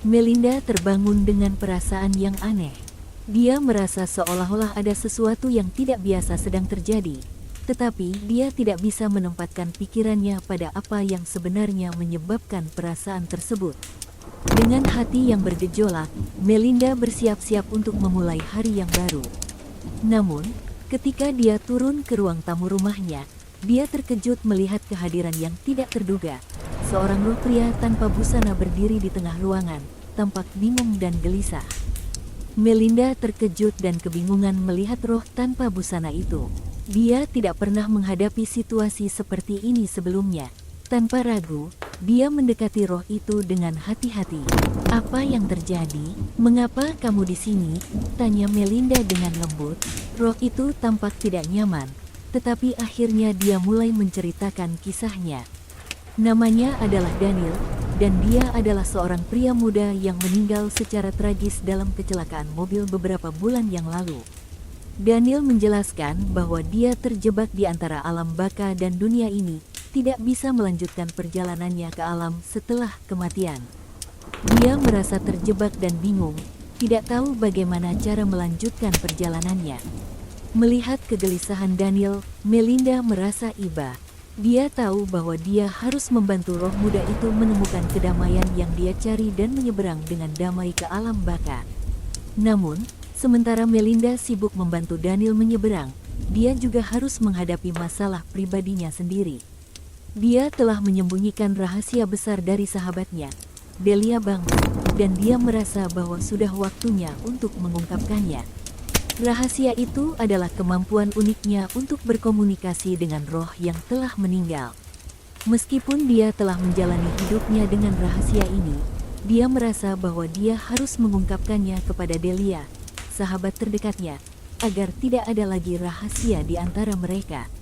Melinda terbangun dengan perasaan yang aneh. Dia merasa seolah-olah ada sesuatu yang tidak biasa sedang terjadi, tetapi dia tidak bisa menempatkan pikirannya pada apa yang sebenarnya menyebabkan perasaan tersebut. Dengan hati yang bergejolak, Melinda bersiap-siap untuk memulai hari yang baru. Namun, ketika dia turun ke ruang tamu rumahnya, dia terkejut melihat kehadiran yang tidak terduga. Seorang roh pria tanpa busana berdiri di tengah ruangan, tampak bingung dan gelisah. Melinda terkejut dan kebingungan melihat roh tanpa busana itu. Dia tidak pernah menghadapi situasi seperti ini sebelumnya. Tanpa ragu, dia mendekati roh itu dengan hati-hati. "Apa yang terjadi? Mengapa kamu di sini?" tanya Melinda dengan lembut. Roh itu tampak tidak nyaman, tetapi akhirnya dia mulai menceritakan kisahnya. Namanya adalah Daniel, dan dia adalah seorang pria muda yang meninggal secara tragis dalam kecelakaan mobil beberapa bulan yang lalu. Daniel menjelaskan bahwa dia terjebak di antara alam baka dan dunia ini, tidak bisa melanjutkan perjalanannya ke alam setelah kematian. Dia merasa terjebak dan bingung, tidak tahu bagaimana cara melanjutkan perjalanannya. Melihat kegelisahan Daniel, Melinda merasa iba. Dia tahu bahwa dia harus membantu roh muda itu menemukan kedamaian yang dia cari dan menyeberang dengan damai ke alam baka. Namun, sementara Melinda sibuk membantu Daniel menyeberang, dia juga harus menghadapi masalah pribadinya sendiri. Dia telah menyembunyikan rahasia besar dari sahabatnya, Delia Banks, dan dia merasa bahwa sudah waktunya untuk mengungkapkannya. Rahasia itu adalah kemampuan uniknya untuk berkomunikasi dengan roh yang telah meninggal. Meskipun dia telah menjalani hidupnya dengan rahasia ini, dia merasa bahwa dia harus mengungkapkannya kepada Delia, sahabat terdekatnya, agar tidak ada lagi rahasia di antara mereka.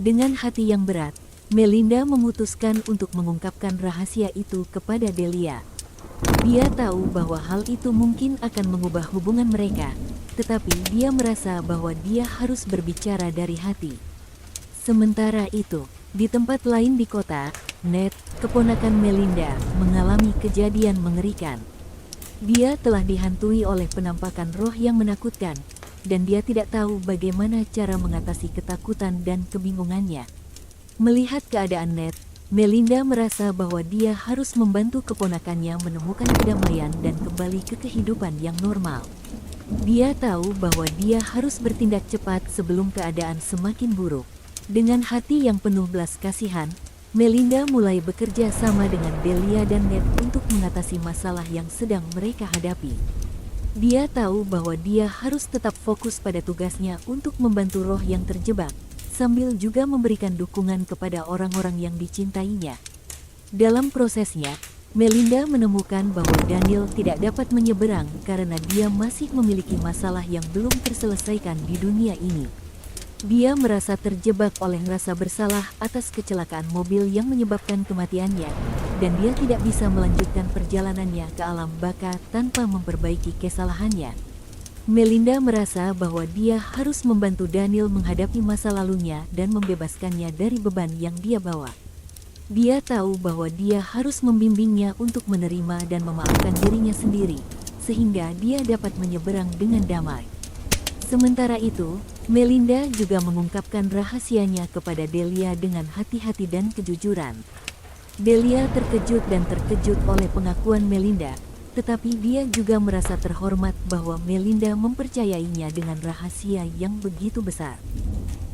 Dengan hati yang berat, Melinda memutuskan untuk mengungkapkan rahasia itu kepada Delia. Dia tahu bahwa hal itu mungkin akan mengubah hubungan mereka, tetapi dia merasa bahwa dia harus berbicara dari hati. Sementara itu, di tempat lain di kota, Ned, keponakan Melinda, mengalami kejadian mengerikan. Dia telah dihantui oleh penampakan roh yang menakutkan, dan dia tidak tahu bagaimana cara mengatasi ketakutan dan kebingungannya. Melihat keadaan Ned, Melinda merasa bahwa dia harus membantu keponakannya menemukan kedamaian dan kembali ke kehidupan yang normal. Dia tahu bahwa dia harus bertindak cepat sebelum keadaan semakin buruk. Dengan hati yang penuh belas kasihan, Melinda mulai bekerja sama dengan Delia dan Ned untuk mengatasi masalah yang sedang mereka hadapi. Dia tahu bahwa dia harus tetap fokus pada tugasnya untuk membantu roh yang terjebak, sambil juga memberikan dukungan kepada orang-orang yang dicintainya. Dalam prosesnya, Melinda menemukan bahwa Daniel tidak dapat menyeberang karena dia masih memiliki masalah yang belum terselesaikan di dunia ini. Dia merasa terjebak oleh rasa bersalah atas kecelakaan mobil yang menyebabkan kematiannya, dan dia tidak bisa melanjutkan perjalanannya ke alam baka tanpa memperbaiki kesalahannya. Melinda merasa bahwa dia harus membantu Daniel menghadapi masa lalunya dan membebaskannya dari beban yang dia bawa. Dia tahu bahwa dia harus membimbingnya untuk menerima dan memaafkan dirinya sendiri, sehingga dia dapat menyeberang dengan damai. Sementara itu, Melinda juga mengungkapkan rahasianya kepada Delia dengan hati-hati dan kejujuran. Delia terkejut dan terkejut oleh pengakuan Melinda, tetapi dia juga merasa terhormat bahwa Melinda mempercayainya dengan rahasia yang begitu besar.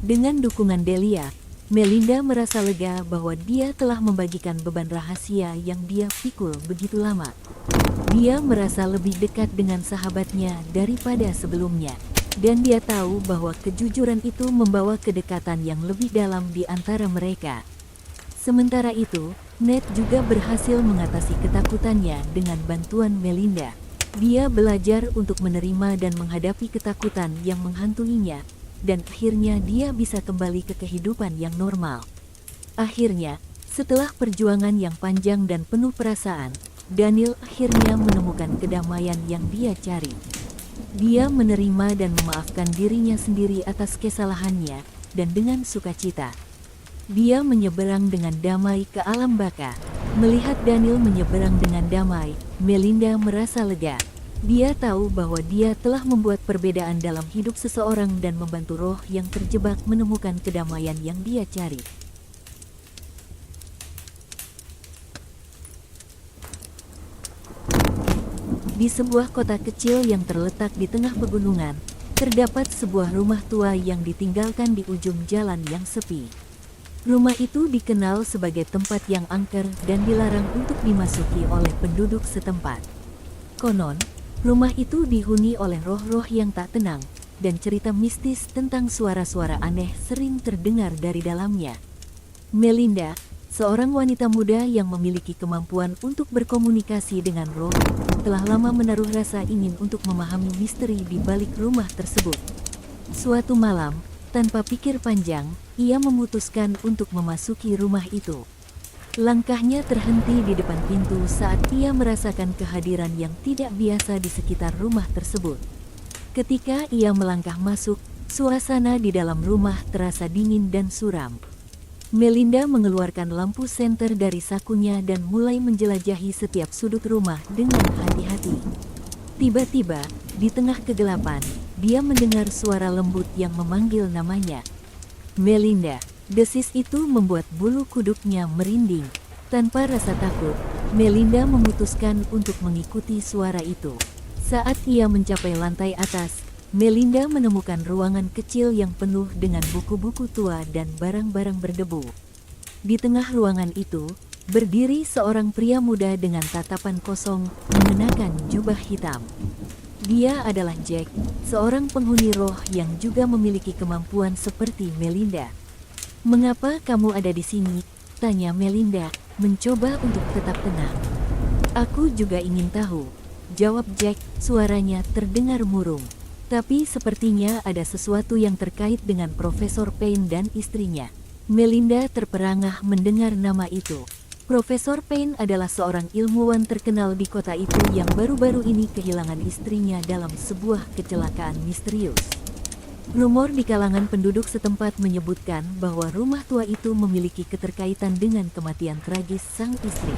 Dengan dukungan Delia, Melinda merasa lega bahwa dia telah membagikan beban rahasia yang dia pikul begitu lama. Dia merasa lebih dekat dengan sahabatnya daripada sebelumnya, dan dia tahu bahwa kejujuran itu membawa kedekatan yang lebih dalam di antara mereka. Sementara itu, Ned juga berhasil mengatasi ketakutannya dengan bantuan Melinda. Dia belajar untuk menerima dan menghadapi ketakutan yang menghantuinya, dan akhirnya dia bisa kembali ke kehidupan yang normal. Akhirnya, setelah perjuangan yang panjang dan penuh perasaan, Daniel akhirnya menemukan kedamaian yang dia cari. Dia menerima dan memaafkan dirinya sendiri atas kesalahannya, dan dengan sukacita, dia menyeberang dengan damai ke alam baka. Melihat Daniel menyeberang dengan damai, Melinda merasa lega. Dia tahu bahwa dia telah membuat perbedaan dalam hidup seseorang dan membantu roh yang terjebak menemukan kedamaian yang dia cari. Di sebuah kota kecil yang terletak di tengah pegunungan, terdapat sebuah rumah tua yang ditinggalkan di ujung jalan yang sepi. Rumah itu dikenal sebagai tempat yang angker dan dilarang untuk dimasuki oleh penduduk setempat. Konon, rumah itu dihuni oleh roh-roh yang tak tenang, dan cerita mistis tentang suara-suara aneh sering terdengar dari dalamnya. Melinda, seorang wanita muda yang memiliki kemampuan untuk berkomunikasi dengan roh, telah lama menaruh rasa ingin untuk memahami misteri di balik rumah tersebut. Suatu malam, tanpa pikir panjang, ia memutuskan untuk memasuki rumah itu. Langkahnya terhenti di depan pintu saat ia merasakan kehadiran yang tidak biasa di sekitar rumah tersebut. Ketika ia melangkah masuk, suasana di dalam rumah terasa dingin dan suram. Melinda mengeluarkan lampu senter dari sakunya dan mulai menjelajahi setiap sudut rumah dengan hati-hati. Tiba-tiba, di tengah kegelapan, dia mendengar suara lembut yang memanggil namanya. Melinda, desis itu membuat bulu kuduknya merinding. Tanpa rasa takut, Melinda memutuskan untuk mengikuti suara itu. Saat ia mencapai lantai atas, Melinda menemukan ruangan kecil yang penuh dengan buku-buku tua dan barang-barang berdebu. Di tengah ruangan itu, berdiri seorang pria muda dengan tatapan kosong, mengenakan jubah hitam. Dia adalah Jack, seorang penghuni roh yang juga memiliki kemampuan seperti Melinda. "Mengapa kamu ada di sini?" tanya Melinda, mencoba untuk tetap tenang. "Aku juga ingin tahu," jawab Jack, suaranya terdengar murung. Tapi sepertinya ada sesuatu yang terkait dengan Profesor Payne dan istrinya. Melinda terperangah mendengar nama itu. Profesor Payne adalah seorang ilmuwan terkenal di kota itu yang baru-baru ini kehilangan istrinya dalam sebuah kecelakaan misterius. Rumor di kalangan penduduk setempat menyebutkan bahwa rumah tua itu memiliki keterkaitan dengan kematian tragis sang istri.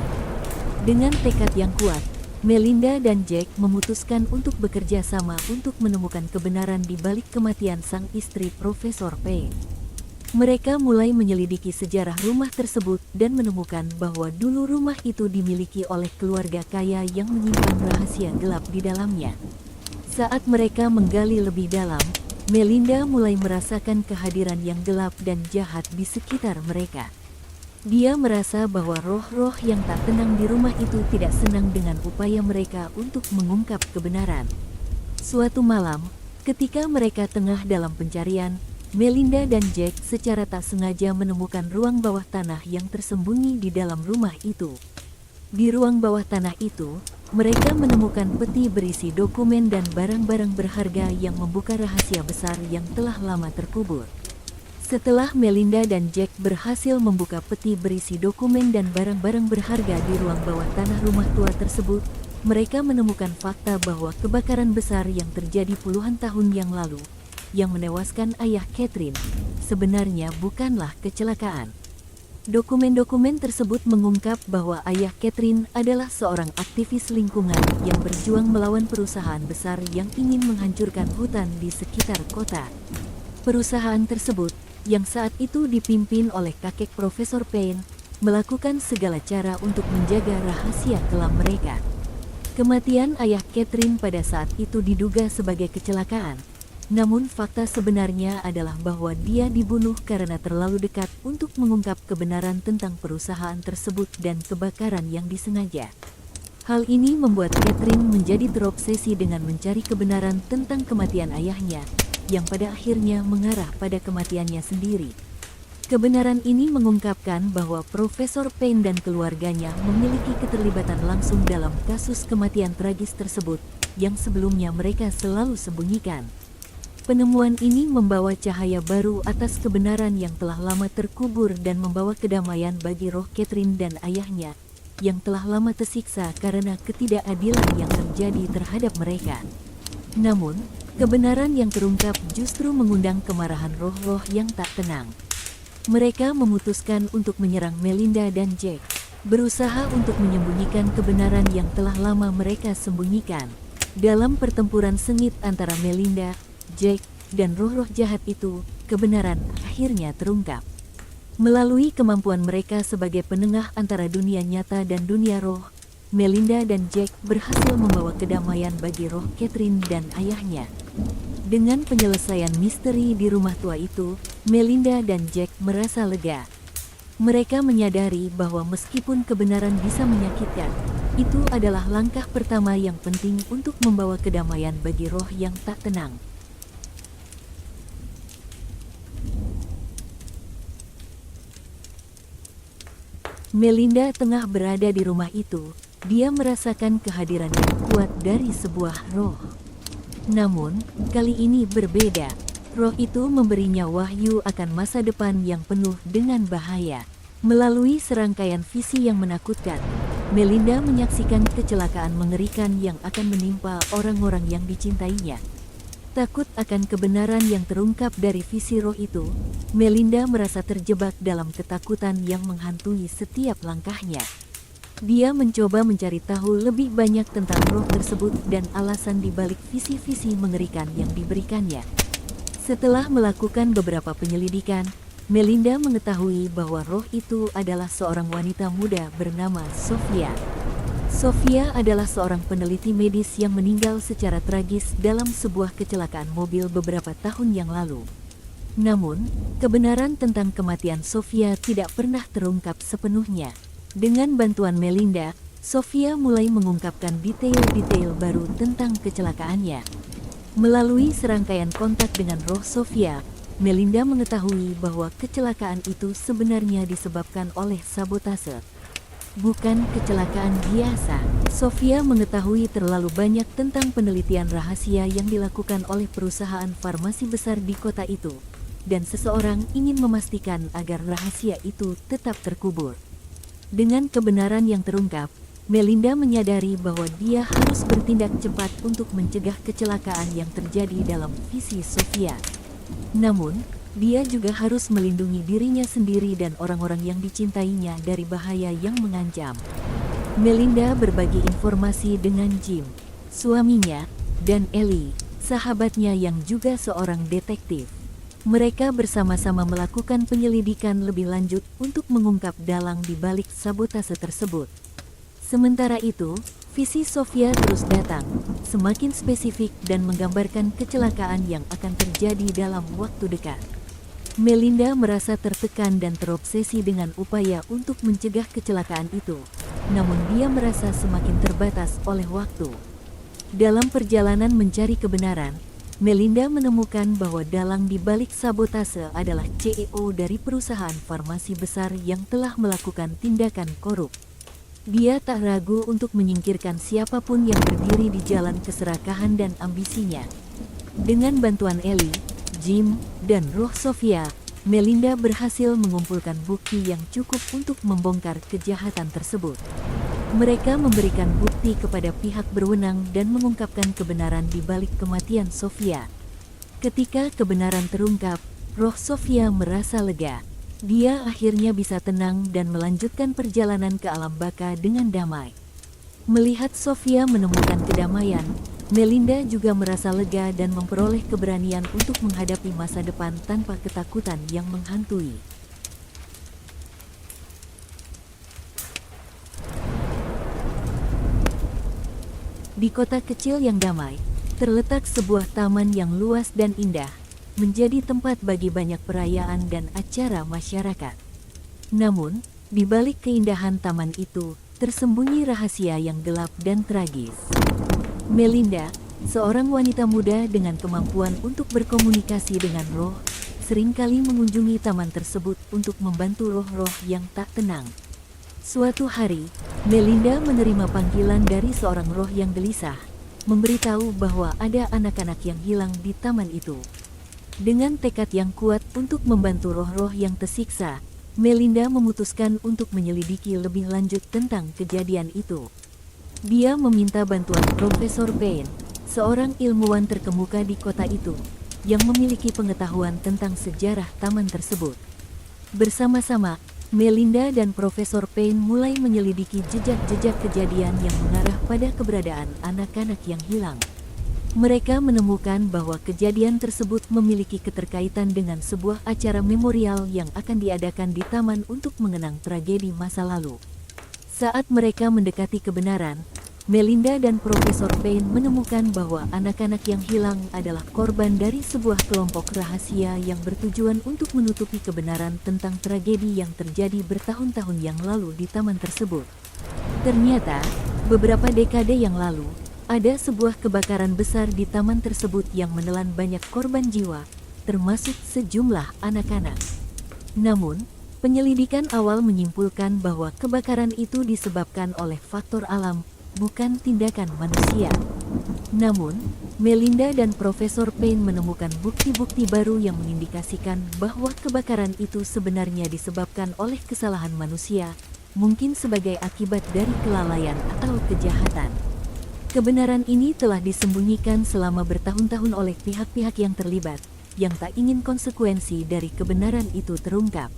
Dengan tekad yang kuat, Melinda dan Jack memutuskan untuk bekerja sama untuk menemukan kebenaran di balik kematian sang istri Profesor Payne. Mereka mulai menyelidiki sejarah rumah tersebut dan menemukan bahwa dulu rumah itu dimiliki oleh keluarga kaya yang menyimpan rahasia gelap di dalamnya. Saat mereka menggali lebih dalam, Melinda mulai merasakan kehadiran yang gelap dan jahat di sekitar mereka. Dia merasa bahwa roh-roh yang tak tenang di rumah itu tidak senang dengan upaya mereka untuk mengungkap kebenaran. Suatu malam, ketika mereka tengah dalam pencarian, Melinda dan Jack secara tak sengaja menemukan ruang bawah tanah yang tersembunyi di dalam rumah itu. Di ruang bawah tanah itu, mereka menemukan peti berisi dokumen dan barang-barang berharga yang membuka rahasia besar yang telah lama terkubur. Setelah Melinda dan Jack berhasil membuka peti berisi dokumen dan barang-barang berharga di ruang bawah tanah rumah tua tersebut, mereka menemukan fakta bahwa kebakaran besar yang terjadi puluhan tahun yang lalu, yang menewaskan ayah Catherine, sebenarnya bukanlah kecelakaan. Dokumen-dokumen tersebut mengungkap bahwa ayah Catherine adalah seorang aktivis lingkungan yang berjuang melawan perusahaan besar yang ingin menghancurkan hutan di sekitar kota. Perusahaan tersebut, yang saat itu dipimpin oleh kakek Profesor Payne, melakukan segala cara untuk menjaga rahasia kelam mereka. Kematian ayah Catherine pada saat itu diduga sebagai kecelakaan. Namun fakta sebenarnya adalah bahwa dia dibunuh karena terlalu dekat untuk mengungkap kebenaran tentang perusahaan tersebut dan kebakaran yang disengaja. Hal ini membuat Catherine menjadi terobsesi dengan mencari kebenaran tentang kematian ayahnya, yang pada akhirnya mengarah pada kematiannya sendiri. Kebenaran ini mengungkapkan bahwa Profesor Payne dan keluarganya memiliki keterlibatan langsung dalam kasus kematian tragis tersebut, yang sebelumnya mereka selalu sembunyikan. Penemuan ini membawa cahaya baru atas kebenaran yang telah lama terkubur dan membawa kedamaian bagi roh Catherine dan ayahnya, yang telah lama tersiksa karena ketidakadilan yang terjadi terhadap mereka. Namun, kebenaran yang terungkap justru mengundang kemarahan roh-roh yang tak tenang. Mereka memutuskan untuk menyerang Melinda dan Jack. berusaha untuk menyembunyikan kebenaran yang telah lama mereka sembunyikan. Dalam pertempuran sengit antara Melinda, Jack, dan roh-roh jahat itu, kebenaran akhirnya terungkap. Melalui kemampuan mereka sebagai penengah antara dunia nyata dan dunia roh, Melinda dan Jack berhasil membawa kedamaian bagi roh Catherine dan ayahnya. Dengan penyelesaian misteri di rumah tua itu, Melinda dan Jack merasa lega. Mereka menyadari bahwa meskipun kebenaran bisa menyakitkan, itu adalah langkah pertama yang penting untuk membawa kedamaian bagi roh yang tak tenang. Melinda tengah berada di rumah itu. Dia merasakan kehadiran yang kuat dari sebuah roh. Namun, kali ini berbeda. Roh itu memberinya wahyu akan masa depan yang penuh dengan bahaya. Melalui serangkaian visi yang menakutkan, Melinda menyaksikan kecelakaan mengerikan yang akan menimpa orang-orang yang dicintainya. Takut akan kebenaran yang terungkap dari visi roh itu, Melinda merasa terjebak dalam ketakutan yang menghantui setiap langkahnya. Dia mencoba mencari tahu lebih banyak tentang roh tersebut dan alasan di balik visi-visi mengerikan yang diberikannya. Setelah melakukan beberapa penyelidikan, Melinda mengetahui bahwa roh itu adalah seorang wanita muda bernama Sofia. Sofia adalah seorang peneliti medis yang meninggal secara tragis dalam sebuah kecelakaan mobil beberapa tahun yang lalu. Namun, kebenaran tentang kematian Sofia tidak pernah terungkap sepenuhnya. Dengan bantuan Melinda, Sofia mulai mengungkapkan detail-detail baru tentang kecelakaannya. Melalui serangkaian kontak dengan roh Sofia, Melinda mengetahui bahwa kecelakaan itu sebenarnya disebabkan oleh sabotase. Bukan kecelakaan biasa. Sofia mengetahui terlalu banyak tentang penelitian rahasia yang dilakukan oleh perusahaan farmasi besar di kota itu, dan seseorang ingin memastikan agar rahasia itu tetap terkubur. Dengan kebenaran yang terungkap, Melinda menyadari bahwa dia harus bertindak cepat untuk mencegah kecelakaan yang terjadi dalam visi Sofia. Namun, dia juga harus melindungi dirinya sendiri dan orang-orang yang dicintainya dari bahaya yang mengancam. Melinda berbagi informasi dengan Jim, suaminya, dan Ellie, sahabatnya yang juga seorang detektif. Mereka bersama-sama melakukan penyelidikan lebih lanjut untuk mengungkap dalang di balik sabotase tersebut. Sementara itu, visi Sofia terus datang, semakin spesifik dan menggambarkan kecelakaan yang akan terjadi dalam waktu dekat. Melinda merasa tertekan dan terobsesi dengan upaya untuk mencegah kecelakaan itu, namun dia merasa semakin terbatas oleh waktu. Dalam perjalanan mencari kebenaran, Melinda menemukan bahwa dalang di balik sabotase adalah CEO dari perusahaan farmasi besar yang telah melakukan tindakan korup. Dia tak ragu untuk menyingkirkan siapapun yang berdiri di jalan keserakahan dan ambisinya. Dengan bantuan Ellie, Jim, dan roh Sofia, Melinda berhasil mengumpulkan bukti yang cukup untuk membongkar kejahatan tersebut. Mereka memberikan bukti kepada pihak berwenang dan mengungkapkan kebenaran di balik kematian Sofia. Ketika kebenaran terungkap, roh Sofia merasa lega. Dia akhirnya bisa tenang dan melanjutkan perjalanan ke alam baka dengan damai. Melihat Sofia menemukan kedamaian, Melinda juga merasa lega dan memperoleh keberanian untuk menghadapi masa depan tanpa ketakutan yang menghantui. Di kota kecil yang damai, terletak sebuah taman yang luas dan indah, menjadi tempat bagi banyak perayaan dan acara masyarakat. Namun, di balik keindahan taman itu, tersembunyi rahasia yang gelap dan tragis. Melinda, seorang wanita muda dengan kemampuan untuk berkomunikasi dengan roh, seringkali mengunjungi taman tersebut untuk membantu roh-roh yang tak tenang. Suatu hari, Melinda menerima panggilan dari seorang roh yang gelisah, memberitahu bahwa ada anak-anak yang hilang di taman itu. Dengan tekad yang kuat untuk membantu roh-roh yang tersiksa, Melinda memutuskan untuk menyelidiki lebih lanjut tentang kejadian itu. Dia meminta bantuan Profesor Payne, seorang ilmuwan terkemuka di kota itu, yang memiliki pengetahuan tentang sejarah taman tersebut. Bersama-sama, Melinda dan Profesor Payne mulai menyelidiki jejak-jejak kejadian yang mengarah pada keberadaan anak-anak yang hilang. Mereka menemukan bahwa kejadian tersebut memiliki keterkaitan dengan sebuah acara memorial yang akan diadakan di taman untuk mengenang tragedi masa lalu. Saat mereka mendekati kebenaran, Melinda dan Profesor Payne menemukan bahwa anak-anak yang hilang adalah korban dari sebuah kelompok rahasia yang bertujuan untuk menutupi kebenaran tentang tragedi yang terjadi bertahun-tahun yang lalu di taman tersebut. Ternyata, beberapa dekade yang lalu, ada sebuah kebakaran besar di taman tersebut yang menelan banyak korban jiwa, termasuk sejumlah anak-anak. Namun, penyelidikan awal menyimpulkan bahwa kebakaran itu disebabkan oleh faktor alam, bukan tindakan manusia. Namun, Melinda dan Profesor Payne menemukan bukti-bukti baru yang mengindikasikan bahwa kebakaran itu sebenarnya disebabkan oleh kesalahan manusia, mungkin sebagai akibat dari kelalaian atau kejahatan. Kebenaran ini telah disembunyikan selama bertahun-tahun oleh pihak-pihak yang terlibat, yang tak ingin konsekuensi dari kebenaran itu terungkap.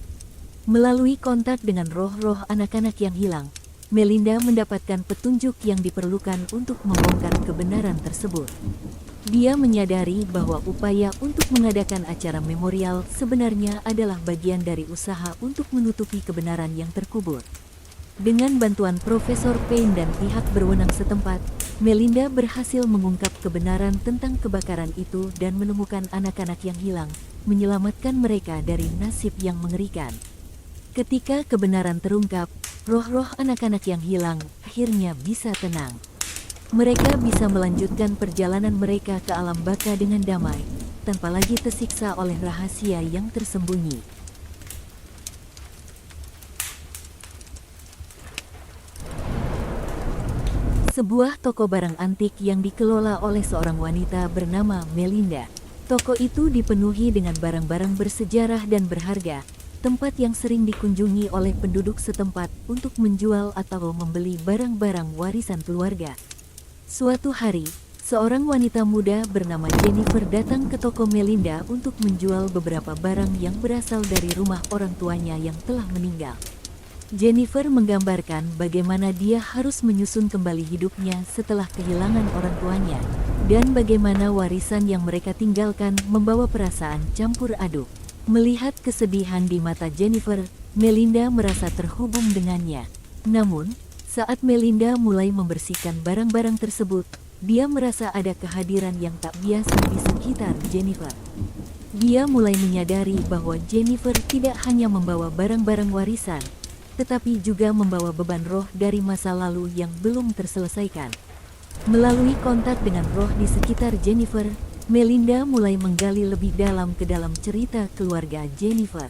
Melalui kontak dengan roh-roh anak-anak yang hilang, Melinda mendapatkan petunjuk yang diperlukan untuk membongkar kebenaran tersebut. Dia menyadari bahwa upaya untuk mengadakan acara memorial sebenarnya adalah bagian dari usaha untuk menutupi kebenaran yang terkubur. Dengan bantuan Profesor Payne dan pihak berwenang setempat, Melinda berhasil mengungkap kebenaran tentang kebakaran itu dan menemukan anak-anak yang hilang, menyelamatkan mereka dari nasib yang mengerikan. Ketika kebenaran terungkap, roh-roh anak-anak yang hilang akhirnya bisa tenang. Mereka bisa melanjutkan perjalanan mereka ke alam baka dengan damai, tanpa lagi tersiksa oleh rahasia yang tersembunyi. Sebuah toko barang antik yang dikelola oleh seorang wanita bernama Melinda. Toko itu dipenuhi dengan barang-barang bersejarah dan berharga, tempat yang sering dikunjungi oleh penduduk setempat untuk menjual atau membeli barang-barang warisan keluarga. Suatu hari, seorang wanita muda bernama Jennifer datang ke toko Melinda untuk menjual beberapa barang yang berasal dari rumah orang tuanya yang telah meninggal. Jennifer menggambarkan bagaimana dia harus menyusun kembali hidupnya setelah kehilangan orang tuanya, dan bagaimana warisan yang mereka tinggalkan membawa perasaan campur aduk. Melihat kesedihan di mata Jennifer, Melinda merasa terhubung dengannya. Namun, saat Melinda mulai membersihkan barang-barang tersebut, dia merasa ada kehadiran yang tak biasa di sekitar Jennifer. Dia mulai menyadari bahwa Jennifer tidak hanya membawa barang-barang warisan, tetapi juga membawa beban roh dari masa lalu yang belum terselesaikan. Melalui kontak dengan roh di sekitar Jennifer, Melinda mulai menggali lebih dalam ke dalam cerita keluarga Jennifer.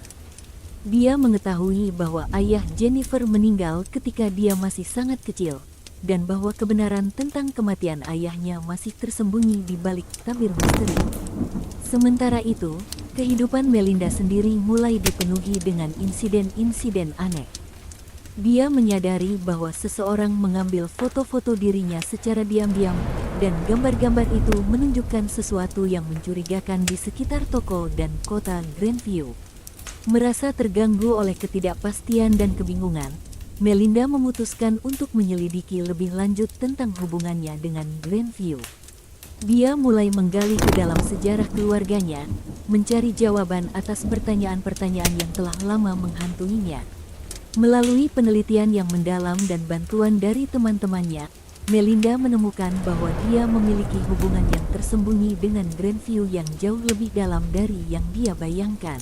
Dia mengetahui bahwa ayah Jennifer meninggal ketika dia masih sangat kecil, dan bahwa kebenaran tentang kematian ayahnya masih tersembunyi di balik tabir misteri. Sementara itu, kehidupan Melinda sendiri mulai dipenuhi dengan insiden-insiden aneh. Dia menyadari bahwa seseorang mengambil foto-foto dirinya secara diam-diam, dan gambar-gambar itu menunjukkan sesuatu yang mencurigakan di sekitar toko dan kota Grandview. Merasa terganggu oleh ketidakpastian dan kebingungan, Melinda memutuskan untuk menyelidiki lebih lanjut tentang hubungannya dengan Grandview. Dia mulai menggali ke dalam sejarah keluarganya, mencari jawaban atas pertanyaan-pertanyaan yang telah lama menghantuinya. Melalui penelitian yang mendalam dan bantuan dari teman-temannya, Melinda menemukan bahwa dia memiliki hubungan yang tersembunyi dengan Grandview yang jauh lebih dalam dari yang dia bayangkan.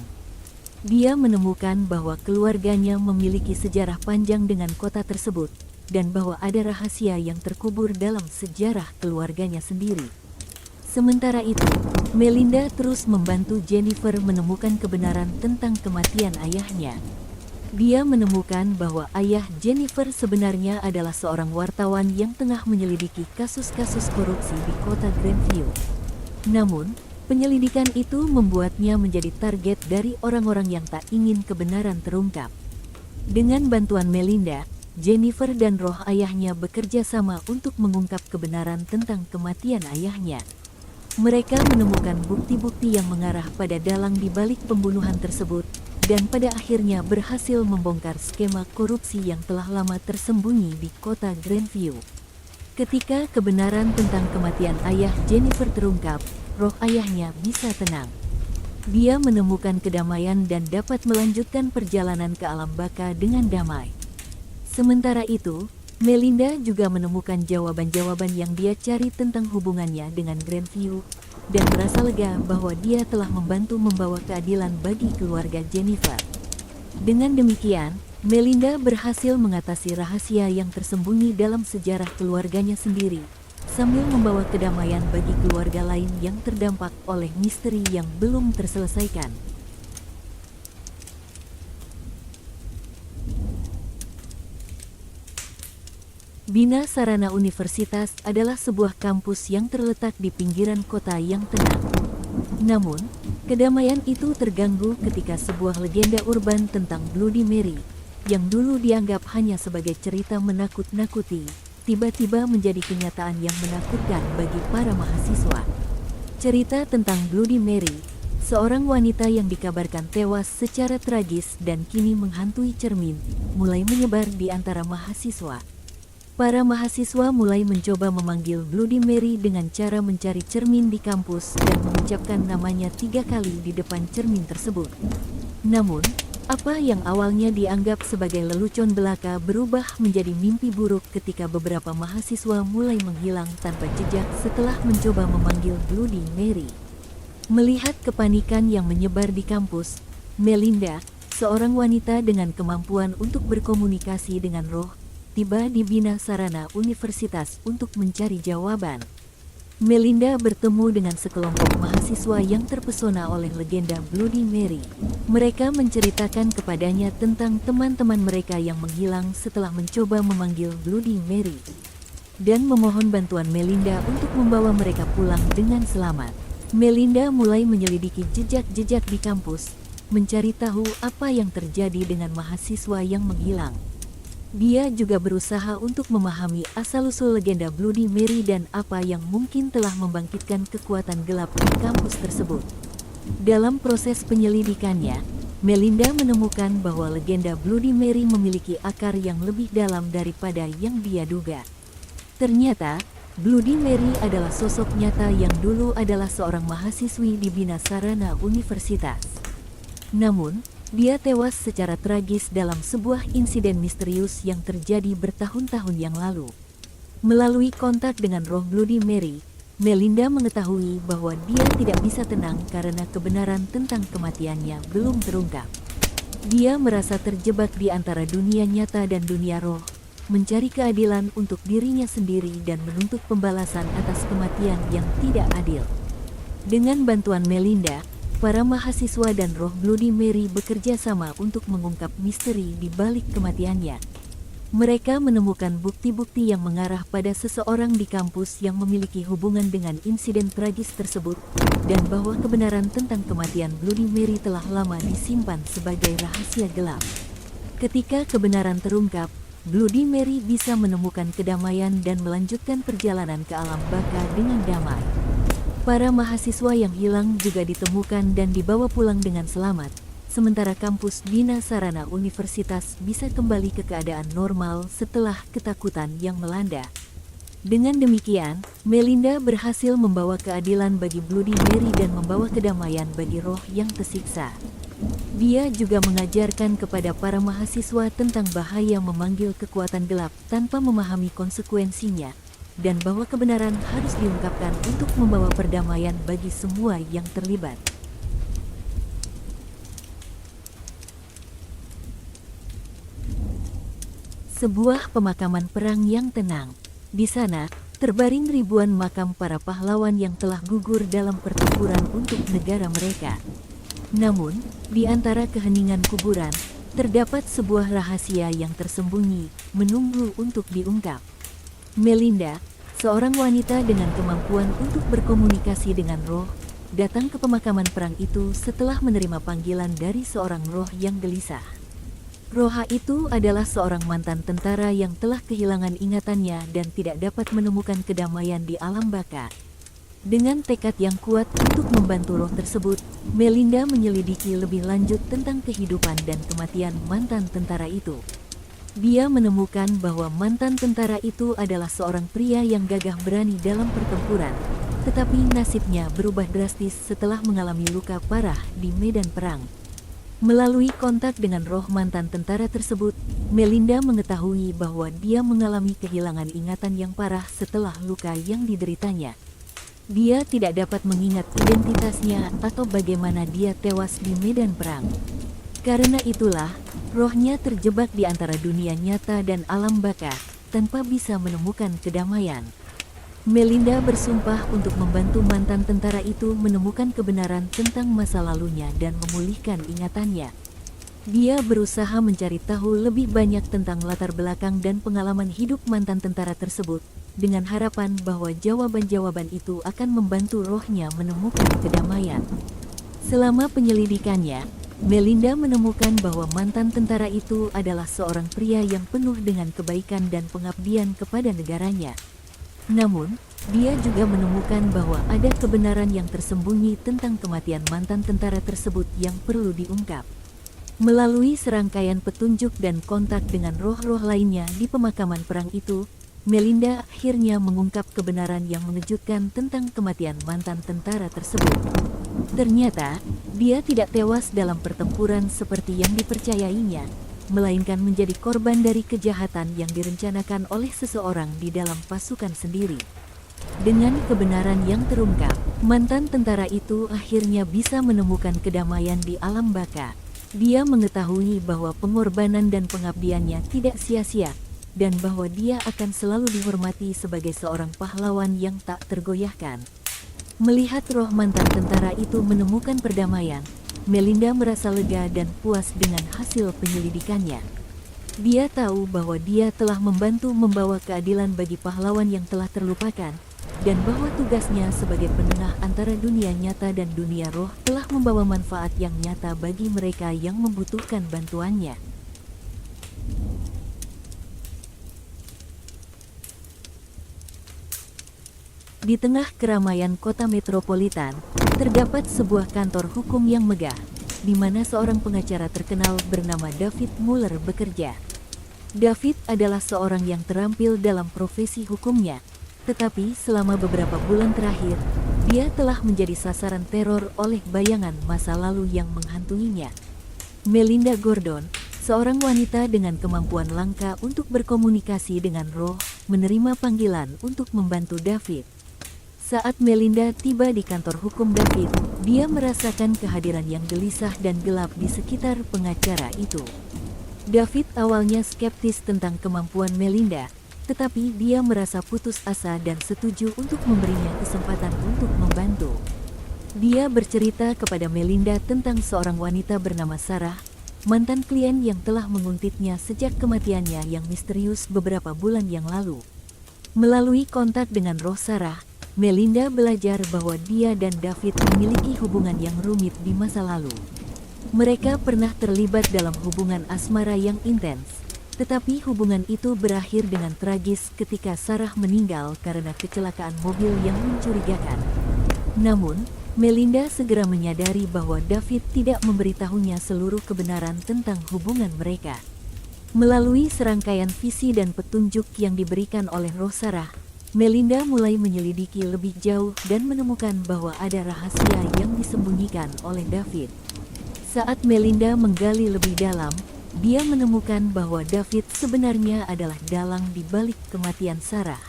Dia menemukan bahwa keluarganya memiliki sejarah panjang dengan kota tersebut, dan bahwa ada rahasia yang terkubur dalam sejarah keluarganya sendiri. Sementara itu, Melinda terus membantu Jennifer menemukan kebenaran tentang kematian ayahnya. Dia menemukan bahwa ayah Jennifer sebenarnya adalah seorang wartawan yang tengah menyelidiki kasus-kasus korupsi di kota Grandview. Namun, penyelidikan itu membuatnya menjadi target dari orang-orang yang tak ingin kebenaran terungkap. Dengan bantuan Melinda, Jennifer dan roh ayahnya bekerja sama untuk mengungkap kebenaran tentang kematian ayahnya. Mereka menemukan bukti-bukti yang mengarah pada dalang di balik pembunuhan tersebut, dan pada akhirnya berhasil membongkar skema korupsi yang telah lama tersembunyi di kota Grandview. Ketika kebenaran tentang kematian ayah Jennifer terungkap, roh ayahnya bisa tenang. Dia menemukan kedamaian dan dapat melanjutkan perjalanan ke alam baka dengan damai. Sementara itu, Melinda juga menemukan jawaban-jawaban yang dia cari tentang hubungannya dengan Grandview dan merasa lega bahwa dia telah membantu membawa keadilan bagi keluarga Jennifer. Dengan demikian, Melinda berhasil mengatasi rahasia yang tersembunyi dalam sejarah keluarganya sendiri, sambil membawa kedamaian bagi keluarga lain yang terdampak oleh misteri yang belum terselesaikan. Bina Sarana Universitas adalah sebuah kampus yang terletak di pinggiran kota yang tenang. Namun, kedamaian itu terganggu ketika sebuah legenda urban tentang Bloody Mary, yang dulu dianggap hanya sebagai cerita menakut-nakuti, tiba-tiba menjadi kenyataan yang menakutkan bagi para mahasiswa. Cerita tentang Bloody Mary, seorang wanita yang dikabarkan tewas secara tragis dan kini menghantui cermin, mulai menyebar di antara mahasiswa. Para mahasiswa mulai mencoba memanggil Bloody Mary dengan cara mencari cermin di kampus dan mengucapkan namanya 3 kali di depan cermin tersebut. Namun, apa yang awalnya dianggap sebagai lelucon belaka berubah menjadi mimpi buruk ketika beberapa mahasiswa mulai menghilang tanpa jejak setelah mencoba memanggil Bloody Mary. Melihat kepanikan yang menyebar di kampus, Melinda, seorang wanita dengan kemampuan untuk berkomunikasi dengan roh, tiba di Bina Sarana Universitas untuk mencari jawaban. Melinda bertemu dengan sekelompok mahasiswa yang terpesona oleh legenda Bloody Mary. Mereka menceritakan kepadanya tentang teman-teman mereka yang menghilang setelah mencoba memanggil Bloody Mary, dan memohon bantuan Melinda untuk membawa mereka pulang dengan selamat. Melinda mulai menyelidiki jejak-jejak di kampus, mencari tahu apa yang terjadi dengan mahasiswa yang menghilang. Dia juga berusaha untuk memahami asal-usul legenda Bloody Mary dan apa yang mungkin telah membangkitkan kekuatan gelap di kampus tersebut. Dalam proses penyelidikannya, Melinda menemukan bahwa legenda Bloody Mary memiliki akar yang lebih dalam daripada yang dia duga. Ternyata, Bloody Mary adalah sosok nyata yang dulu adalah seorang mahasiswi di Bina Sarana Universitas. Namun, dia tewas secara tragis dalam sebuah insiden misterius yang terjadi bertahun-tahun yang lalu. Melalui kontak dengan roh Bloody Mary, Melinda mengetahui bahwa dia tidak bisa tenang karena kebenaran tentang kematiannya belum terungkap. Dia merasa terjebak di antara dunia nyata dan dunia roh, mencari keadilan untuk dirinya sendiri dan menuntut pembalasan atas kematian yang tidak adil. Dengan bantuan Melinda, para mahasiswa dan roh Bloody Mary bekerja sama untuk mengungkap misteri di balik kematiannya. Mereka menemukan bukti-bukti yang mengarah pada seseorang di kampus yang memiliki hubungan dengan insiden tragis tersebut, dan bahwa kebenaran tentang kematian Bloody Mary telah lama disimpan sebagai rahasia gelap. Ketika kebenaran terungkap, Bloody Mary bisa menemukan kedamaian dan melanjutkan perjalanan ke alam baka dengan damai. Para mahasiswa yang hilang juga ditemukan dan dibawa pulang dengan selamat, sementara kampus Bina Sarana Universitas bisa kembali ke keadaan normal setelah ketakutan yang melanda. Dengan demikian, Melinda berhasil membawa keadilan bagi Bloody Mary dan membawa kedamaian bagi roh yang tersiksa. Dia juga mengajarkan kepada para mahasiswa tentang bahaya memanggil kekuatan gelap tanpa memahami konsekuensinya, dan bahwa kebenaran harus diungkapkan untuk membawa perdamaian bagi semua yang terlibat. Sebuah pemakaman perang yang tenang. Di sana, terbaring ribuan makam para pahlawan yang telah gugur dalam pertempuran untuk negara mereka. Namun, di antara keheningan kuburan, terdapat sebuah rahasia yang tersembunyi, menunggu untuk diungkap. Melinda, seorang wanita dengan kemampuan untuk berkomunikasi dengan roh, datang ke pemakaman perang itu setelah menerima panggilan dari seorang roh yang gelisah. Roh itu adalah seorang mantan tentara yang telah kehilangan ingatannya dan tidak dapat menemukan kedamaian di alam baka. Dengan tekad yang kuat untuk membantu roh tersebut, Melinda menyelidiki lebih lanjut tentang kehidupan dan kematian mantan tentara itu. Dia menemukan bahwa mantan tentara itu adalah seorang pria yang gagah berani dalam pertempuran, tetapi nasibnya berubah drastis setelah mengalami luka parah di medan perang. Melalui kontak dengan roh mantan tentara tersebut, Melinda mengetahui bahwa dia mengalami kehilangan ingatan yang parah setelah luka yang dideritanya. Dia tidak dapat mengingat identitasnya atau bagaimana dia tewas di medan perang. Karena itulah, rohnya terjebak di antara dunia nyata dan alam baka, tanpa bisa menemukan kedamaian. Melinda bersumpah untuk membantu mantan tentara itu menemukan kebenaran tentang masa lalunya dan memulihkan ingatannya. Dia berusaha mencari tahu lebih banyak tentang latar belakang dan pengalaman hidup mantan tentara tersebut, dengan harapan bahwa jawaban-jawaban itu akan membantu rohnya menemukan kedamaian. Selama penyelidikannya, Melinda menemukan bahwa mantan tentara itu adalah seorang pria yang penuh dengan kebaikan dan pengabdian kepada negaranya. Namun, dia juga menemukan bahwa ada kebenaran yang tersembunyi tentang kematian mantan tentara tersebut yang perlu diungkap. Melalui serangkaian petunjuk dan kontak dengan roh-roh lainnya di pemakaman perang itu, Melinda akhirnya mengungkap kebenaran yang mengejutkan tentang kematian mantan tentara tersebut. Ternyata, dia tidak tewas dalam pertempuran seperti yang dipercayainya, melainkan menjadi korban dari kejahatan yang direncanakan oleh seseorang di dalam pasukan sendiri. Dengan kebenaran yang terungkap, mantan tentara itu akhirnya bisa menemukan kedamaian di alam baka. Dia mengetahui bahwa pengorbanan dan pengabdiannya tidak sia-sia, dan bahwa dia akan selalu dihormati sebagai seorang pahlawan yang tak tergoyahkan. Melihat roh mantan tentara itu menemukan perdamaian, Melinda merasa lega dan puas dengan hasil penyelidikannya. Dia tahu bahwa dia telah membantu membawa keadilan bagi pahlawan yang telah terlupakan, dan bahwa tugasnya sebagai penengah antara dunia nyata dan dunia roh telah membawa manfaat yang nyata bagi mereka yang membutuhkan bantuannya. Di tengah keramaian kota metropolitan, terdapat sebuah kantor hukum yang megah, di mana seorang pengacara terkenal bernama David Muller bekerja. David adalah seorang yang terampil dalam profesi hukumnya, tetapi selama beberapa bulan terakhir, dia telah menjadi sasaran teror oleh bayangan masa lalu yang menghantuinya. Melinda Gordon, seorang wanita dengan kemampuan langka untuk berkomunikasi dengan roh, menerima panggilan untuk membantu David. Saat Melinda tiba di kantor hukum David, dia merasakan kehadiran yang gelisah dan gelap di sekitar pengacara itu. David awalnya skeptis tentang kemampuan Melinda, tetapi dia merasa putus asa dan setuju untuk memberinya kesempatan untuk membantu. Dia bercerita kepada Melinda tentang seorang wanita bernama Sarah, mantan klien yang telah menguntitnya sejak kematiannya yang misterius beberapa bulan yang lalu. Melalui kontak dengan roh Sarah, Melinda belajar bahwa dia dan David memiliki hubungan yang rumit di masa lalu. Mereka pernah terlibat dalam hubungan asmara yang intens, tetapi hubungan itu berakhir dengan tragis ketika Sarah meninggal karena kecelakaan mobil yang mencurigakan. Namun, Melinda segera menyadari bahwa David tidak memberitahunya seluruh kebenaran tentang hubungan mereka. Melalui serangkaian visi dan petunjuk yang diberikan oleh roh Sarah, Melinda mulai menyelidiki lebih jauh dan menemukan bahwa ada rahasia yang disembunyikan oleh David. Saat Melinda menggali lebih dalam, dia menemukan bahwa David sebenarnya adalah dalang di balik kematian Sarah.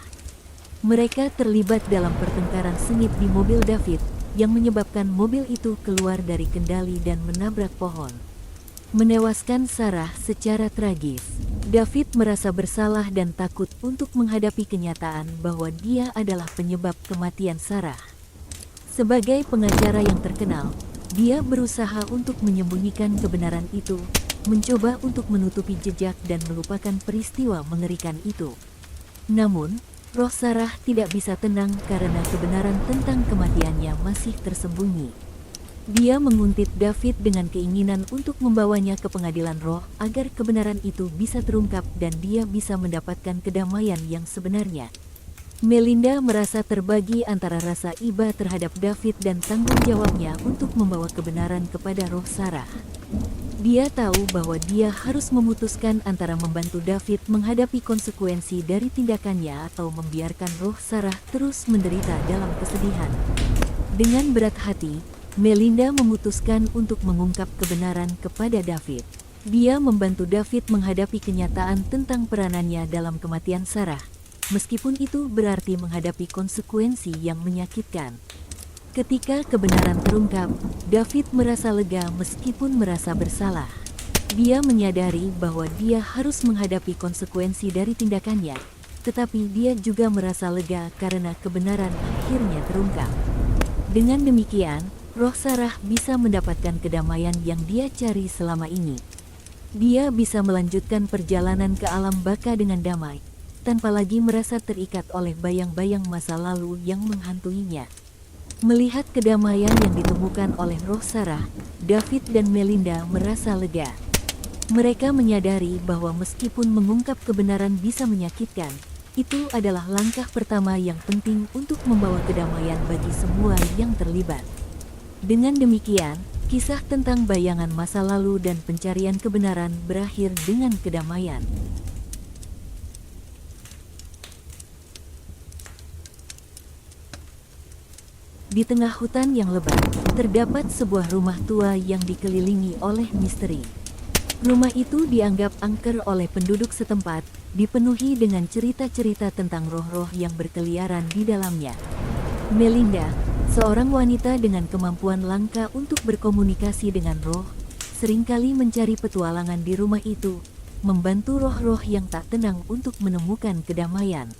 Mereka terlibat dalam pertengkaran sengit di mobil David, yang menyebabkan mobil itu keluar dari kendali dan menabrak pohon, menewaskan Sarah secara tragis. David merasa bersalah dan takut untuk menghadapi kenyataan bahwa dia adalah penyebab kematian Sarah. Sebagai pengacara yang terkenal, dia berusaha untuk menyembunyikan kebenaran itu, mencoba untuk menutupi jejak dan melupakan peristiwa mengerikan itu. Namun, roh Sarah tidak bisa tenang karena kebenaran tentang kematiannya masih tersembunyi. Dia menguntit David dengan keinginan untuk membawanya ke pengadilan roh agar kebenaran itu bisa terungkap dan dia bisa mendapatkan kedamaian yang sebenarnya. Melinda merasa terbagi antara rasa iba terhadap David dan tanggung jawabnya untuk membawa kebenaran kepada roh Sarah. Dia tahu bahwa dia harus memutuskan antara membantu David menghadapi konsekuensi dari tindakannya atau membiarkan roh Sarah terus menderita dalam kesedihan. Dengan berat hati, Melinda memutuskan untuk mengungkap kebenaran kepada David. Dia membantu David menghadapi kenyataan tentang peranannya dalam kematian Sarah, meskipun itu berarti menghadapi konsekuensi yang menyakitkan. Ketika kebenaran terungkap, David merasa lega meskipun merasa bersalah. Dia menyadari bahwa dia harus menghadapi konsekuensi dari tindakannya, tetapi dia juga merasa lega karena kebenaran akhirnya terungkap. Dengan demikian, roh Sarah bisa mendapatkan kedamaian yang dia cari selama ini. Dia bisa melanjutkan perjalanan ke alam baka dengan damai, tanpa lagi merasa terikat oleh bayang-bayang masa lalu yang menghantuinya. Melihat kedamaian yang ditemukan oleh roh Sarah, David dan Melinda merasa lega. Mereka menyadari bahwa meskipun mengungkap kebenaran bisa menyakitkan, itu adalah langkah pertama yang penting untuk membawa kedamaian bagi semua yang terlibat. Dengan demikian, kisah tentang bayangan masa lalu dan pencarian kebenaran berakhir dengan kedamaian. Di tengah hutan yang lebat, terdapat sebuah rumah tua yang dikelilingi oleh misteri. Rumah itu dianggap angker oleh penduduk setempat, dipenuhi dengan cerita-cerita tentang roh-roh yang berkeliaran di dalamnya. Melinda, seorang wanita dengan kemampuan langka untuk berkomunikasi dengan roh, seringkali mencari petualangan di rumah itu, membantu roh-roh yang tak tenang untuk menemukan kedamaian.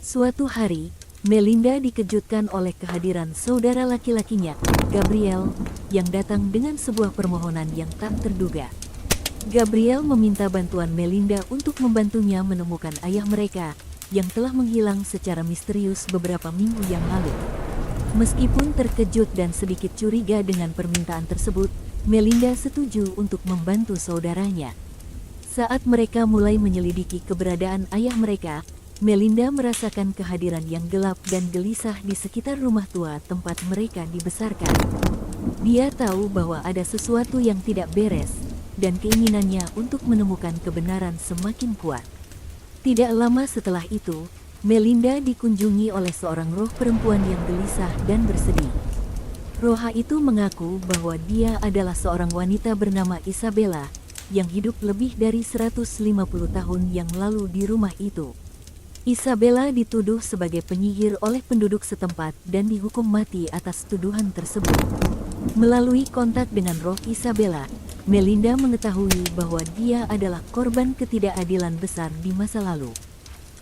Suatu hari, Melinda dikejutkan oleh kehadiran saudara laki-lakinya, Gabriel, yang datang dengan sebuah permohonan yang tak terduga. Gabriel meminta bantuan Melinda untuk membantunya menemukan ayah mereka, yang telah menghilang secara misterius beberapa minggu yang lalu. Meskipun terkejut dan sedikit curiga dengan permintaan tersebut, Melinda setuju untuk membantu saudaranya. Saat mereka mulai menyelidiki keberadaan ayah mereka, Melinda merasakan kehadiran yang gelap dan gelisah di sekitar rumah tua tempat mereka dibesarkan. Dia tahu bahwa ada sesuatu yang tidak beres, dan keinginannya untuk menemukan kebenaran semakin kuat. Tidak lama setelah itu, Melinda dikunjungi oleh seorang roh perempuan yang gelisah dan bersedih. Roh itu mengaku bahwa dia adalah seorang wanita bernama Isabella, yang hidup lebih dari 150 tahun yang lalu di rumah itu. Isabella dituduh sebagai penyihir oleh penduduk setempat dan dihukum mati atas tuduhan tersebut. Melalui kontak dengan roh Isabella, Melinda mengetahui bahwa dia adalah korban ketidakadilan besar di masa lalu.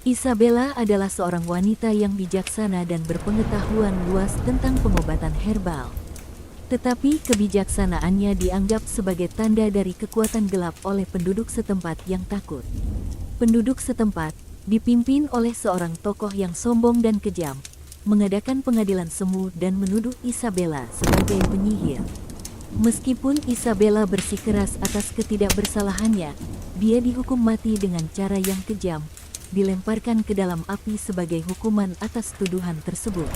Isabella adalah seorang wanita yang bijaksana dan berpengetahuan luas tentang pengobatan herbal. Tetapi kebijaksanaannya dianggap sebagai tanda dari kekuatan gelap oleh penduduk setempat yang takut. Penduduk setempat, dipimpin oleh seorang tokoh yang sombong dan kejam, mengadakan pengadilan semu dan menuduh Isabella sebagai penyihir. Meskipun Isabella bersikeras atas ketidakbersalahannya, dia dihukum mati dengan cara yang kejam, dilemparkan ke dalam api sebagai hukuman atas tuduhan tersebut.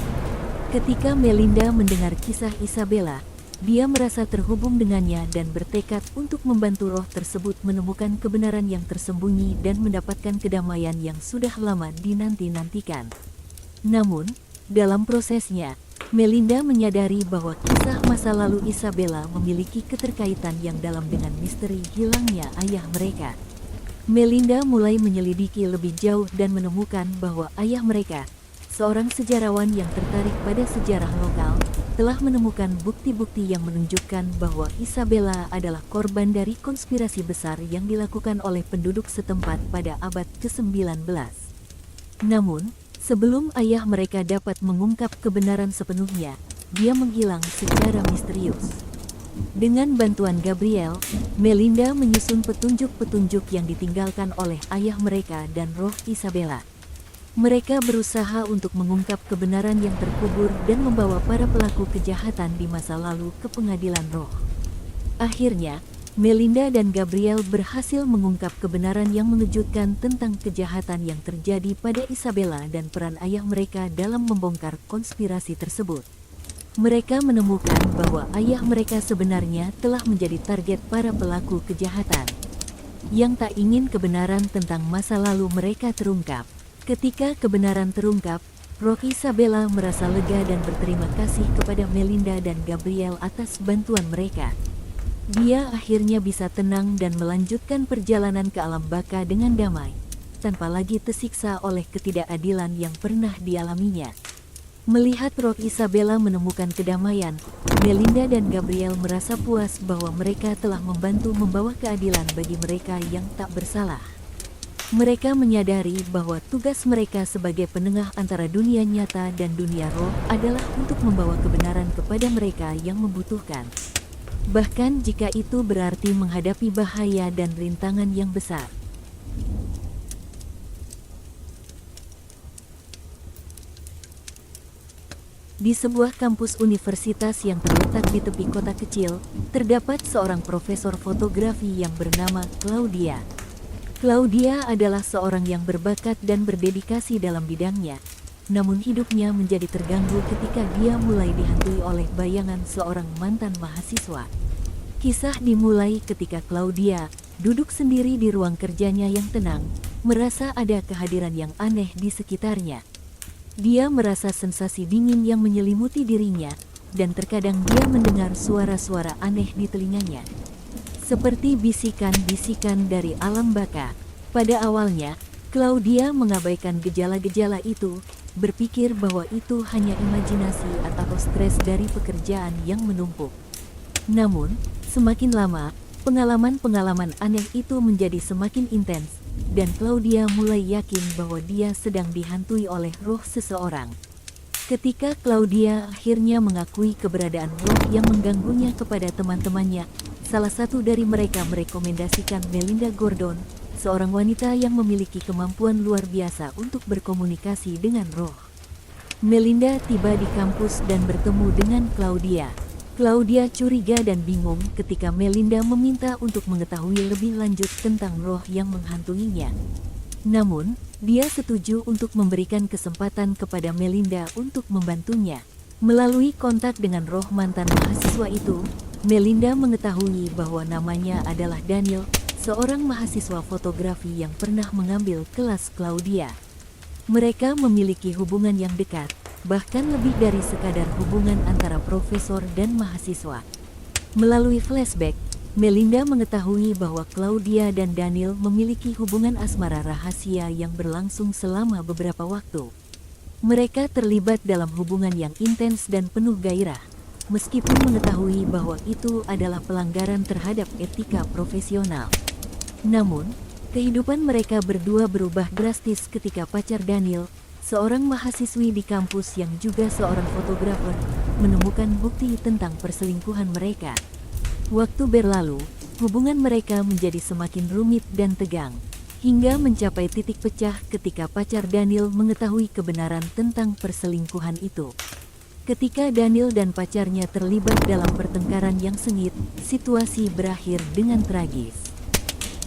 Ketika Melinda mendengar kisah Isabella, dia merasa terhubung dengannya dan bertekad untuk membantu roh tersebut menemukan kebenaran yang tersembunyi dan mendapatkan kedamaian yang sudah lama dinanti-nantikan. Namun, dalam prosesnya, Melinda menyadari bahwa kisah masa lalu Isabella memiliki keterkaitan yang dalam dengan misteri hilangnya ayah mereka. Melinda mulai menyelidiki lebih jauh dan menemukan bahwa ayah mereka, seorang sejarawan yang tertarik pada sejarah lokal, telah menemukan bukti-bukti yang menunjukkan bahwa Isabella adalah korban dari konspirasi besar yang dilakukan oleh penduduk setempat pada abad ke-19. Namun, sebelum ayah mereka dapat mengungkap kebenaran sepenuhnya, dia menghilang secara misterius. Dengan bantuan Gabriel, Melinda menyusun petunjuk-petunjuk yang ditinggalkan oleh ayah mereka dan roh Isabella. Mereka berusaha untuk mengungkap kebenaran yang terkubur dan membawa para pelaku kejahatan di masa lalu ke pengadilan roh. Akhirnya, Melinda dan Gabriel berhasil mengungkap kebenaran yang mengejutkan tentang kejahatan yang terjadi pada Isabella dan peran ayah mereka dalam membongkar konspirasi tersebut. Mereka menemukan bahwa ayah mereka sebenarnya telah menjadi target para pelaku kejahatan yang tak ingin kebenaran tentang masa lalu mereka terungkap. Ketika kebenaran terungkap, roh Isabella merasa lega dan berterima kasih kepada Melinda dan Gabriel atas bantuan mereka. Dia akhirnya bisa tenang dan melanjutkan perjalanan ke alam baka dengan damai, tanpa lagi tersiksa oleh ketidakadilan yang pernah dialaminya. Melihat roh Isabella menemukan kedamaian, Melinda dan Gabriel merasa puas bahwa mereka telah membantu membawa keadilan bagi mereka yang tak bersalah. Mereka menyadari bahwa tugas mereka sebagai penengah antara dunia nyata dan dunia roh adalah untuk membawa kebenaran kepada mereka yang membutuhkan. Bahkan jika itu berarti menghadapi bahaya dan rintangan yang besar. Di sebuah kampus universitas yang terletak di tepi kota kecil, terdapat seorang profesor fotografi yang bernama Claudia. Claudia adalah seorang yang berbakat dan berdedikasi dalam bidangnya. Namun hidupnya menjadi terganggu ketika dia mulai dihantui oleh bayangan seorang mantan mahasiswa. Kisah dimulai ketika Claudia duduk sendiri di ruang kerjanya yang tenang, merasa ada kehadiran yang aneh di sekitarnya. Dia merasa sensasi dingin yang menyelimuti dirinya, dan terkadang dia mendengar suara-suara aneh di telinganya. Seperti bisikan-bisikan dari alam baka. Pada awalnya, Claudia mengabaikan gejala-gejala itu, berpikir bahwa itu hanya imajinasi atau stres dari pekerjaan yang menumpuk. Namun, semakin lama, pengalaman-pengalaman aneh itu menjadi semakin intens, dan Claudia mulai yakin bahwa dia sedang dihantui oleh roh seseorang. Ketika Claudia akhirnya mengakui keberadaan roh yang mengganggunya kepada teman-temannya, salah satu dari mereka merekomendasikan Melinda Gordon, seorang wanita yang memiliki kemampuan luar biasa untuk berkomunikasi dengan roh. Melinda tiba di kampus dan bertemu dengan Claudia. Claudia curiga dan bingung ketika Melinda meminta untuk mengetahui lebih lanjut tentang roh yang menghantuinya. Namun, dia setuju untuk memberikan kesempatan kepada Melinda untuk membantunya. Melalui kontak dengan roh mantan mahasiswa itu, Melinda mengetahui bahwa namanya adalah Daniel, seorang mahasiswa fotografi yang pernah mengambil kelas Claudia. Mereka memiliki hubungan yang dekat, bahkan lebih dari sekadar hubungan antara profesor dan mahasiswa. Melalui flashback, Melinda mengetahui bahwa Claudia dan Daniel memiliki hubungan asmara rahasia yang berlangsung selama beberapa waktu. Mereka terlibat dalam hubungan yang intens dan penuh gairah, meskipun mengetahui bahwa itu adalah pelanggaran terhadap etika profesional. Namun, kehidupan mereka berdua berubah drastis ketika pacar Daniel, seorang mahasiswi di kampus yang juga seorang fotografer, menemukan bukti tentang perselingkuhan mereka. Waktu berlalu, hubungan mereka menjadi semakin rumit dan tegang, hingga mencapai titik pecah ketika pacar Daniel mengetahui kebenaran tentang perselingkuhan itu. Ketika Daniel dan pacarnya terlibat dalam pertengkaran yang sengit, situasi berakhir dengan tragis.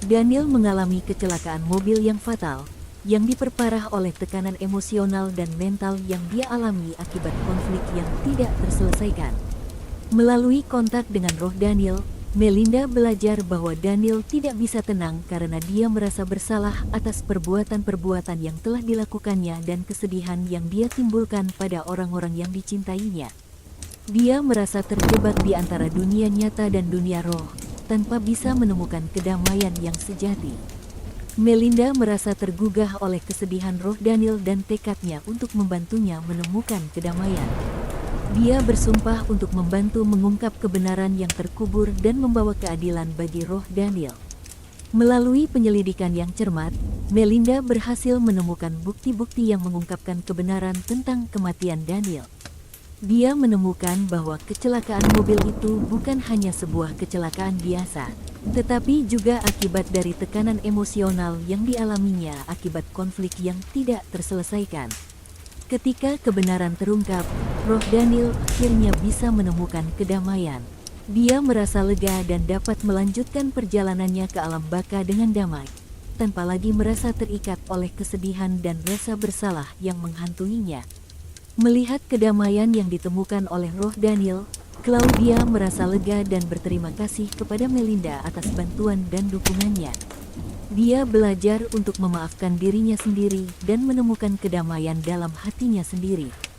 Daniel mengalami kecelakaan mobil yang fatal, yang diperparah oleh tekanan emosional dan mental yang dia alami akibat konflik yang tidak terselesaikan. Melalui kontak dengan roh Daniel, Melinda belajar bahwa Daniel tidak bisa tenang karena dia merasa bersalah atas perbuatan-perbuatan yang telah dilakukannya dan kesedihan yang dia timbulkan pada orang-orang yang dicintainya. Dia merasa terjebak di antara dunia nyata dan dunia roh, tanpa bisa menemukan kedamaian yang sejati. Melinda merasa tergugah oleh kesedihan roh Daniel dan tekadnya untuk membantunya menemukan kedamaian. Dia bersumpah untuk membantu mengungkap kebenaran yang terkubur dan membawa keadilan bagi roh Daniel. Melalui penyelidikan yang cermat, Melinda berhasil menemukan bukti-bukti yang mengungkapkan kebenaran tentang kematian Daniel. Dia menemukan bahwa kecelakaan mobil itu bukan hanya sebuah kecelakaan biasa, tetapi juga akibat dari tekanan emosional yang dialaminya akibat konflik yang tidak terselesaikan. Ketika kebenaran terungkap, roh Daniel akhirnya bisa menemukan kedamaian. Dia merasa lega dan dapat melanjutkan perjalanannya ke alam baka dengan damai, tanpa lagi merasa terikat oleh kesedihan dan rasa bersalah yang menghantuinya. Melihat kedamaian yang ditemukan oleh roh Daniel, Claudia merasa lega dan berterima kasih kepada Melinda atas bantuan dan dukungannya. Dia belajar untuk memaafkan dirinya sendiri dan menemukan kedamaian dalam hatinya sendiri.